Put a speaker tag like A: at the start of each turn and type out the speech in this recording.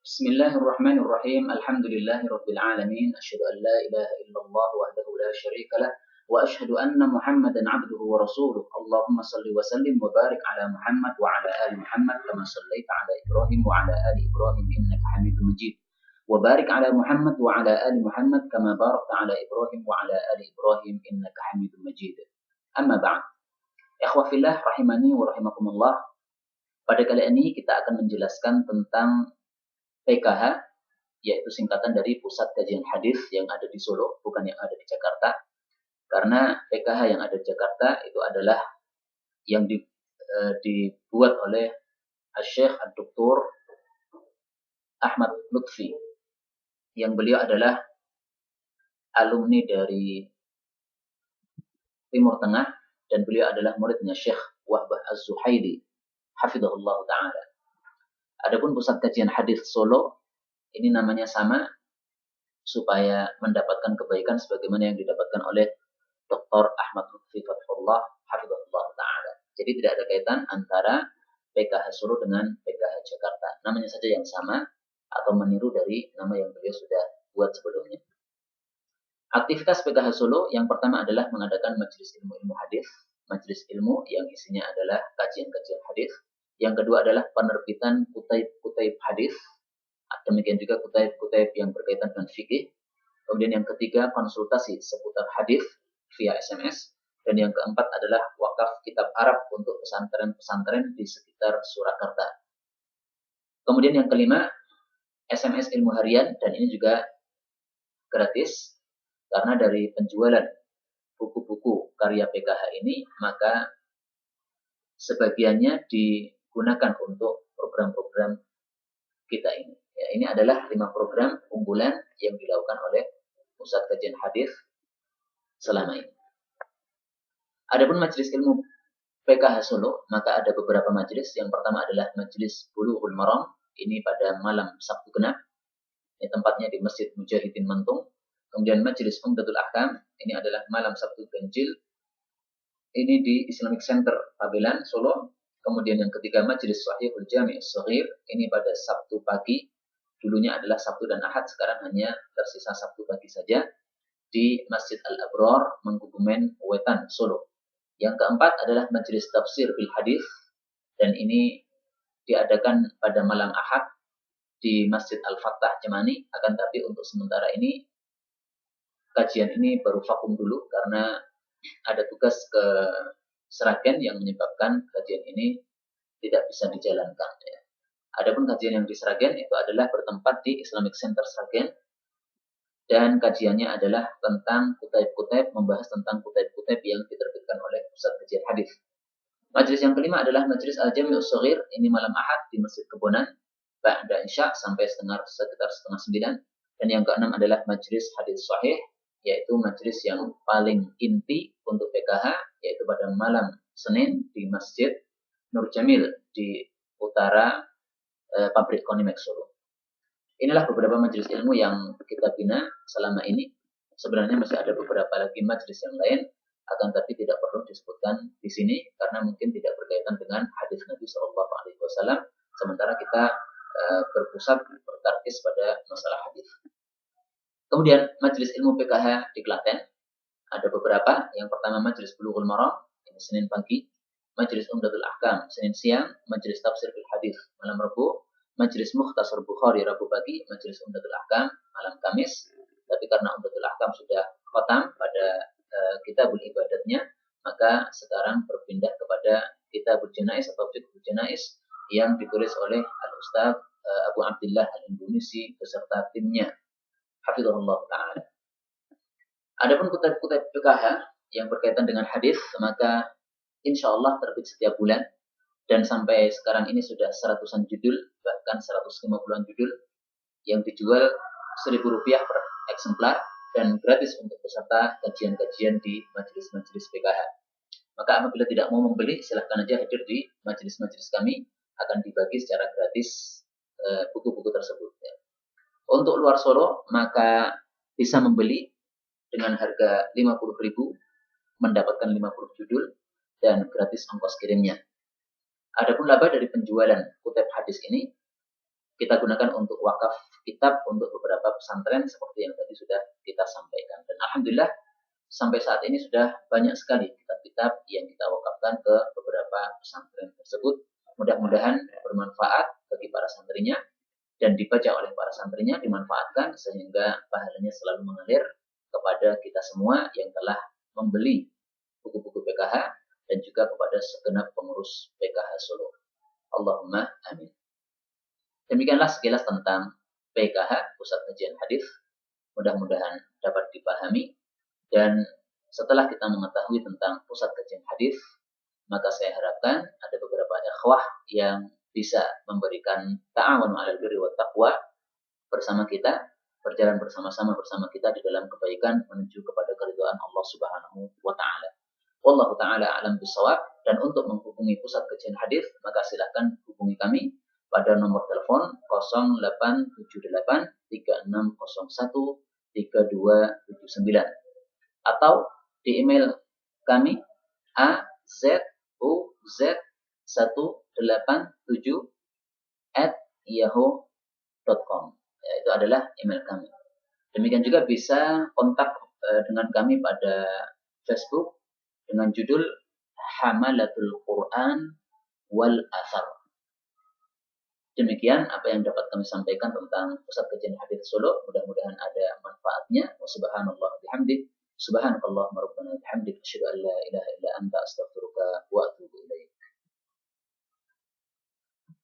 A: Bismillahirrahmanirrahim. Alhamdulillahirabbil alamin. Asyhadu an la ilaha illallah wahdahu la syarika lah wa asyhadu anna Muhammadan 'abduhu wa rasuluh. Allahumma shalli wa sallim wa barik ala Muhammad wa ala ali Muhammad kama shallaita ala Ibrahim wa ala ali Ibrahim innaka Hamidum Majid. Wa barik ala Muhammad wa ala ali Muhammad kama barakta ala Ibrahim wa ala ali Ibrahim innaka Hamidum Majid. Amma ba'd. Ikhwah fillah rahimani wa rahimakumullah. Pada kali ini kita akan menjelaskan tentang PKH, yaitu singkatan dari Pusat Kajian Hadis yang ada di Solo, bukan yang ada di Jakarta. Karena PKH yang ada di Jakarta itu adalah yang dibuat oleh Syekh Dr. Ahmad Lutfi, yang beliau adalah alumni dari Timur Tengah dan beliau adalah muridnya Syekh Wahbah Az-Zuhaili, hafizahullah ta'ala. Adapun Pusat Kajian Hadis Solo, ini namanya sama supaya mendapatkan kebaikan sebagaimana yang didapatkan oleh Dr. Ahmad Lutfi Fathullah hafizahullah ta'ala. Jadi tidak ada kaitan antara PKH Solo dengan PKH Jakarta. Namanya saja yang sama atau meniru dari nama yang beliau sudah buat sebelumnya. Aktivitas PKH Solo yang pertama adalah mengadakan majelis ilmu hadis, majelis ilmu yang isinya adalah kajian-kajian hadis. Yang kedua adalah penerbitan kutaib hadis, demikian juga kutaib yang berkaitan dengan fikih. Kemudian yang ketiga konsultasi seputar hadis via SMS, dan yang keempat adalah wakaf kitab Arab untuk pesantren-pesantren di sekitar Surakarta. Kemudian yang kelima SMS ilmu harian, dan ini juga gratis karena dari penjualan buku-buku karya PKH ini maka sebagiannya digunakan untuk program-program kita ini. Ya, ini adalah 5 program unggulan yang dilakukan oleh Pusat Kajian Hadis selama ini. Adapun majelis ilmu PKH Solo, maka ada beberapa majelis. Yang pertama adalah majelis Bulughul Maram, ini pada malam Sabtu Genap. Ini tempatnya di Masjid Mujahidin Mentung. Kemudian majelis Umdatul Ahkam, ini adalah malam Sabtu Ganjil. Ini di Islamic Center Pabelan, Solo. Kemudian yang ketiga majelis Sahihul Jami' Shaghir, ini pada Sabtu pagi. Dulunya adalah Sabtu dan Ahad, sekarang hanya tersisa Sabtu pagi saja di Masjid Al-Abrar, Mangkubumen, Wetan, Solo. Yang keempat adalah majelis tafsir bil hadis, dan ini diadakan pada malam Ahad di Masjid Al-Fattah Cemani. Akan tapi untuk sementara ini kajian ini baru vakum dulu karena ada tugas ke Sragen yang menyebabkan kajian ini tidak bisa dijalankan. Ya. Adapun kajian yang di Sragen itu adalah bertempat di Islamic Center Sragen, dan kajiannya adalah tentang kutaib-kutaib, membahas tentang kutaib-kutaib yang diterbitkan oleh Pusat Kajian Hadis. Majelis yang kelima adalah majelis Al-Jami'us Shaghir, ini malam Ahad di Masjid Kebonan, ba'da Isya sampai sekitar setengah 9. Dan yang keenam adalah majelis Hadis Sahih, yaitu majelis yang paling inti untuk PKH, yaitu pada malam Senin di Masjid Nur Jamil di utara pabrik Konimex Solo. Inilah beberapa majelis ilmu yang kita bina selama ini. Sebenarnya masih ada beberapa lagi majelis yang lain, akan tapi tidak perlu disebutkan di sini karena mungkin tidak berkaitan dengan hadis Nabi SAW. Sementara kita berpusat bertarkis pada masalah hadis. Kemudian majelis ilmu PKH di Klaten ada beberapa. Yang pertama majelis Bulughul Maram, ini Senin pagi. Majelis Umdatul Ahkam Senin siang. Majelis Tafsir bil Hadis malam Rabu. Majelis Mukhtasar Bukhari Rabu pagi. Majelis Umdatul Ahkam malam Kamis. Tapi karena Umdatul Ahkam sudah khatam pada kitabul ibadatnya, maka sekarang berpindah kepada kitabul janais atau fiqhul janais yang ditulis oleh Al-Ustaz Abu Abdillah Al-Indonesi beserta timnya, hafizahullah ta'ala. Adapun kutaib-kutaib PKH yang berkaitan dengan hadis, maka insya Allah terbit setiap bulan, dan sampai sekarang ini sudah 100-an judul, bahkan 150-an judul yang dijual Rp1.000 per eksemplar dan gratis untuk peserta kajian-kajian di majelis-majelis PKH. Maka apabila tidak mau membeli, silahkan aja hadir di majelis-majelis kami, akan dibagi secara gratis buku-buku tersebut. Ya. Untuk luar Solo, maka bisa membeli dengan harga Rp50.000, mendapatkan 50 judul, dan gratis ongkos kirimnya. Adapun laba dari penjualan kutub hadis ini, kita gunakan untuk wakaf kitab untuk beberapa pesantren seperti yang tadi sudah kita sampaikan. Dan alhamdulillah sampai saat ini sudah banyak sekali kitab-kitab yang kita wakafkan ke beberapa pesantren tersebut. Mudah-mudahan bermanfaat bagi para santrinya dan dibaca oleh para santrinya, dimanfaatkan sehingga pahalanya selalu mengalir kepada kita semua yang telah membeli buku-buku PKH dan juga kepada segenap pengurus PKH Solo. Allahumma amin. Demikianlah sekilas tentang PKH, Pusat Kajian Hadis. Mudah-mudahan dapat dipahami. Dan setelah kita mengetahui tentang Pusat Kajian Hadis, maka saya harapkan ada beberapa ikhwah yang bisa memberikan ta'awun 'alal birri wat taqwa bersama kita, berjalan bersama-sama bersama kita di dalam kebaikan menuju kepada keridhaan Allah Subhanahu wa taala. Wallahu taala a'lam bishawab. Dan untuk menghubungi Pusat Kajian Hadis, maka silakan hubungi kami pada nomor telepon 0878 3601 3279 atau di email kami azuz187@yahoo.com. Ya, itu adalah email kami. Demikian juga bisa kontak dengan kami pada Facebook dengan judul Hamalatul Quran wal Athar. Demikian apa yang dapat kami sampaikan tentang Pusat Kajian Hadis Solo. Mudah-mudahan ada manfaatnya. Wa subhanallah bihamdik. Subhanakallahumma rabbana bihamdik. Asyhadu an la ilaha illa anta astaghfiruka